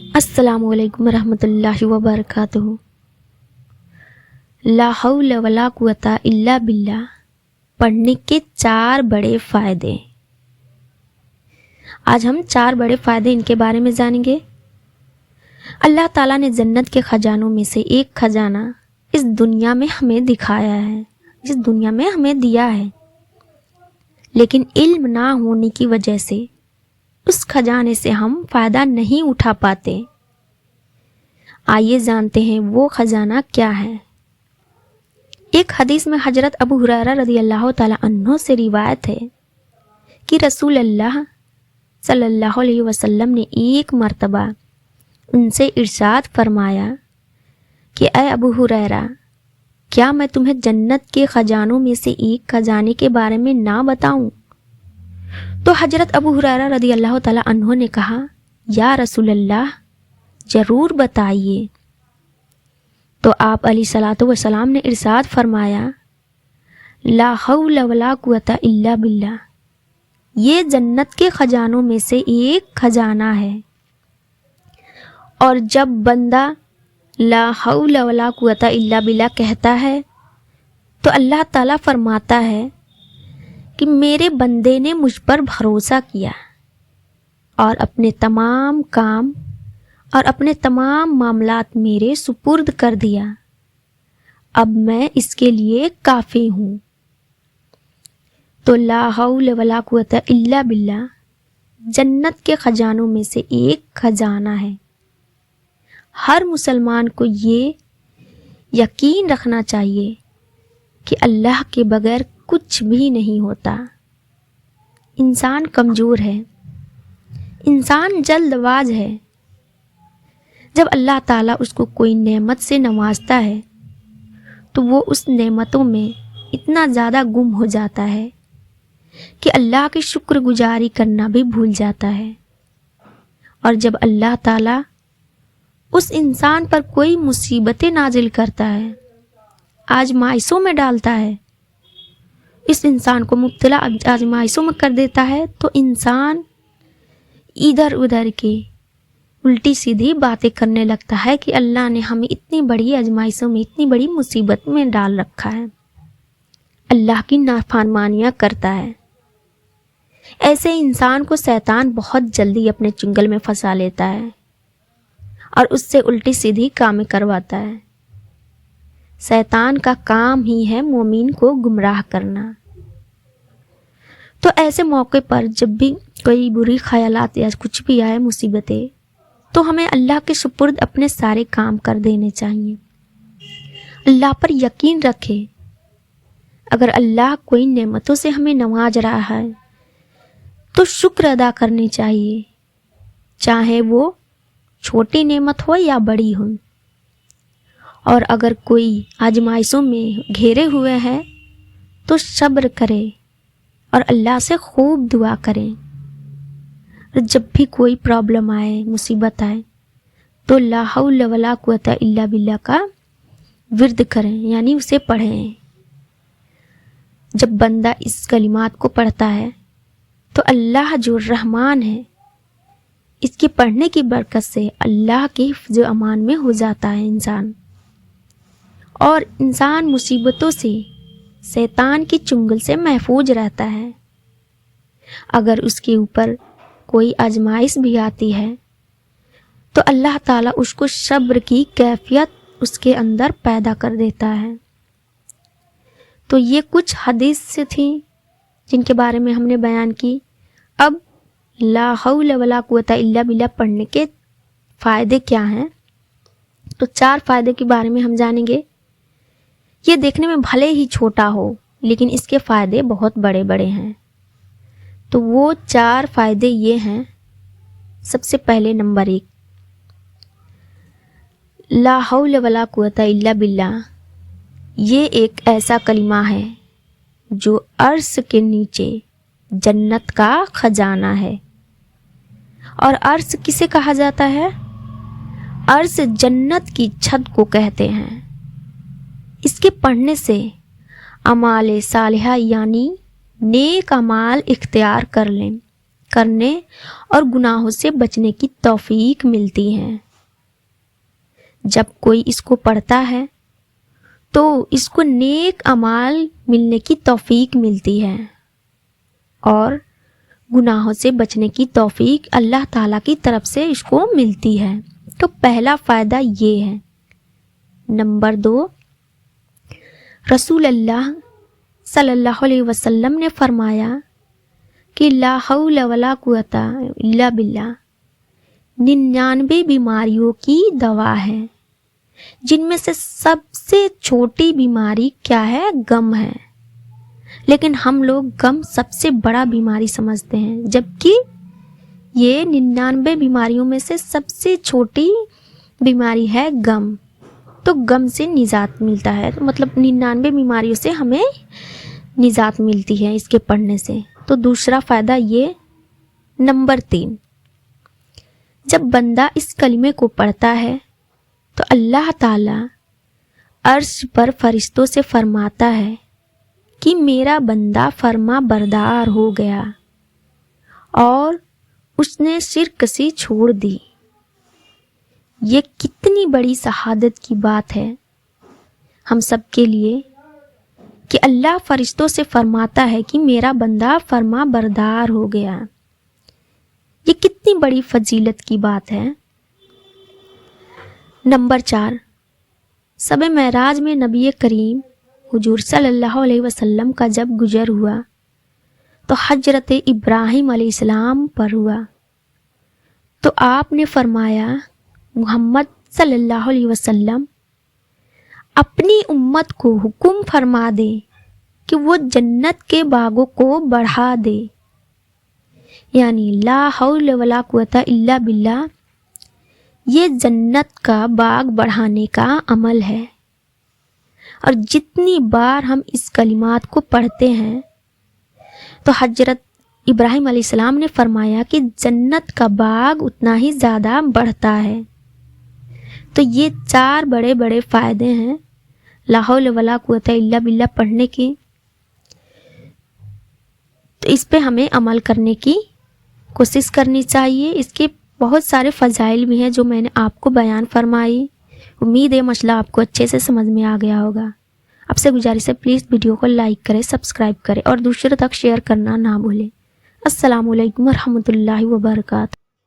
السلام علیکم ورحمۃ اللہ وبرکاتہ۔ لا حول ولا قوت الا باللہ پڑھنے کے 4 بڑے فائدے۔ آج ہم 4 بڑے فائدے ان کے بارے میں جانیں گے۔ اللہ تعالیٰ نے جنت کے خزانوں میں سے ایک خزانہ اس دنیا میں ہمیں دکھایا ہے، اس دنیا میں ہمیں دیا ہے، لیکن علم نہ ہونے کی وجہ سے اس خزانے سے ہم فائدہ نہیں اٹھا پاتے۔ آئیے جانتے ہیں وہ خزانہ کیا ہے۔ ایک حدیث میں حضرت ابو ہریرہ رضی اللہ تعالیٰ عنہ سے روایت ہے کہ رسول اللہ صلی اللہ علیہ وسلم نے ایک مرتبہ ان سے ارشاد فرمایا کہ اے ابو ہریرہ، کیا میں تمہیں جنت کے خزانوں میں سے ایک خزانے کے بارے میں نہ بتاؤں؟ تو حضرت ابو ہریرہ رضی اللہ تعالیٰ عنہ نے کہا، یا رسول اللہ، ضرور بتائیے۔ تو آپ علیہ الصلوۃ والسلام نے ارشاد فرمایا، لا حول ولا قوت الا باللہ، یہ جنت کے خزانوں میں سے ایک خزانہ ہے۔ اور جب بندہ لا حول ولا قوت الا باللہ کہتا ہے تو اللہ تعالیٰ فرماتا ہے کہ میرے بندے نے مجھ پر بھروسہ کیا اور اپنے تمام کام اور اپنے تمام معاملات میرے سپرد کر دیا، اب میں اس کے لیے کافی ہوں۔ تو لا حول ولا قوت الا باللہ جنت کے خزانوں میں سے ایک خزانہ ہے۔ ہر مسلمان کو یہ یقین رکھنا چاہیے کہ اللہ کے بغیر کچھ بھی نہیں ہوتا۔ انسان کمزور ہے، انسان جلد باز ہے۔ جب اللہ تعالیٰ اس کو کوئی نعمت سے نوازتا ہے تو وہ اس نعمتوں میں اتنا زیادہ گم ہو جاتا ہے کہ اللہ کی شکر گزاری کرنا بھی بھول جاتا ہے۔ اور جب اللہ تعالیٰ اس انسان پر کوئی مصیبتیں نازل کرتا ہے، آزمائشوں میں ڈالتا ہے، اس انسان کو مبتلا آزمائشوں میں کر دیتا ہے، تو انسان ادھر ادھر کی الٹی سیدھی باتیں کرنے لگتا ہے کہ اللہ نے ہمیں اتنی بڑی آزمائشوں میں، اتنی بڑی مصیبت میں ڈال رکھا ہے، اللہ کی نافرمانیاں کرتا ہے۔ ایسے انسان کو شیطان بہت جلدی اپنے چنگل میں پھنسا لیتا ہے اور اس سے الٹی سیدھی کامیں کرواتا ہے۔ شیطان کا کام ہی ہے مومن کو گمراہ کرنا۔ تو ایسے موقع پر جب بھی کوئی بری خیالات یا کچھ بھی آئے، مصیبتیں، تو ہمیں اللہ کے سپرد اپنے سارے کام کر دینے چاہیے۔ اللہ پر یقین رکھے۔ اگر اللہ کوئی نعمتوں سے ہمیں نواز رہا ہے تو شکر ادا کرنی چاہیے، چاہے وہ چھوٹی نعمت ہو یا بڑی ہو۔ اور اگر کوئی آزمائشوں میں گھیرے ہوئے ہیں تو صبر کرے اور اللہ سے خوب دعا کریں۔ جب بھی کوئی پرابلم آئے، مصیبت آئے، تو لا حول ولا قوت الا باللہ کا ورد کریں، یعنی اسے پڑھیں۔ جب بندہ اس کلمات کو پڑھتا ہے تو اللہ جو رحمان ہے، اس کے پڑھنے کی برکت سے اللہ کے حفظ و امان میں ہو جاتا ہے انسان، اور انسان مصیبتوں سے، شیطان کی چنگل سے محفوظ رہتا ہے۔ اگر اس کے اوپر کوئی آزمائش بھی آتی ہے تو اللہ تعالیٰ اس کو صبر کی کیفیت اس کے اندر پیدا کر دیتا ہے۔ تو یہ کچھ حدیث سے تھیں جن کے بارے میں ہم نے بیان کی۔ اب لا حول ولا قوت الا باللہ پڑھنے کے فائدے کیا ہیں؟ تو 4 فائدے کے بارے میں ہم جانیں گے۔ یہ دیکھنے میں بھلے ہی چھوٹا ہو لیکن اس کے فائدے بہت بڑے بڑے ہیں۔ تو وہ 4 فائدے یہ ہیں۔ سب سے پہلے نمبر 1، لا حول ولا قوت الا باللہ، یہ ایک ایسا کلمہ ہے جو عرش کے نیچے جنت کا خزانہ ہے۔ اور عرش کسے کہا جاتا ہے؟ عرش جنت کی چھت کو کہتے ہیں۔ اس کے پڑھنے سے اعمال صالحہ یعنی نیک اعمال اختیار کر لیں کرنے اور گناہوں سے بچنے کی توفیق ملتی ہے۔ جب کوئی اس کو پڑھتا ہے تو اس کو نیک اعمال ملنے کی توفیق ملتی ہے اور گناہوں سے بچنے کی توفیق اللہ تعالیٰ کی طرف سے اس کو ملتی ہے۔ تو پہلا فائدہ یہ ہے۔ نمبر 2، رسول اللہ صلی اللہ علیہ وسلم نے فرمایا کہ لا حول ولا قوت الا باللہ 99 بیماریوں کی دوا ہے، جن میں سے سب سے چھوٹی بیماری کیا ہے؟ غم ہے۔ لیکن ہم لوگ غم سب سے بڑا بیماری سمجھتے ہیں، جبکہ یہ 99 بیماریوں میں سے سب سے چھوٹی بیماری ہے غم۔ تو غم سے نجات ملتا ہے، مطلب 99 بیماریوں سے ہمیں نجات ملتی ہے اس کے پڑھنے سے۔ تو دوسرا فائدہ یہ۔ نمبر 3، جب بندہ اس کلمے کو پڑھتا ہے تو اللہ تعالیٰ عرش پر فرشتوں سے فرماتا ہے کہ میرا بندہ فرما بردار ہو گیا اور اس نے شرک سے چھوڑ دی۔ یہ کتنی بڑی شہادت کی بات ہے ہم سب کے لیے کہ اللہ فرشتوں سے فرماتا ہے کہ میرا بندہ فرما بردار ہو گیا۔ یہ کتنی بڑی فضیلت کی بات ہے۔ نمبر 4، شب معراج میں نبی کریم حضور صلی اللہ علیہ وسلم کا جب گزر ہوا تو حضرت ابراہیم علیہ السلام پر ہوا، تو آپ نے فرمایا محمد صلی اللہ علیہ وسلم اپنی امت کو حکم فرما دے کہ وہ جنت کے باغوں کو بڑھا دے، یعنی لا حول ولا قوت الا باللہ یہ جنت کا باغ بڑھانے کا عمل ہے۔ اور جتنی بار ہم اس کلمات کو پڑھتے ہیں تو حضرت ابراہیم علیہ السلام نے فرمایا کہ جنت کا باغ اتنا ہی زیادہ بڑھتا ہے۔ تو یہ 4 بڑے بڑے فائدے ہیں لا حول ولا قوت الا باللہ پڑھنے کے۔ تو اس پہ ہمیں عمل کرنے کی کوشش کرنی چاہیے۔ اس کے بہت سارے فضائل بھی ہیں جو میں نے آپ کو بیان فرمائی۔ امید ہے مسئلہ آپ کو اچھے سے سمجھ میں آ گیا ہوگا۔ آپ سے گزارش ہے پلیز ویڈیو کو لائک کریں، سبسکرائب کریں اور دوسروں تک شیئر کرنا نہ بھولیں۔ السلام علیکم ورحمۃ اللہ وبرکاتہ۔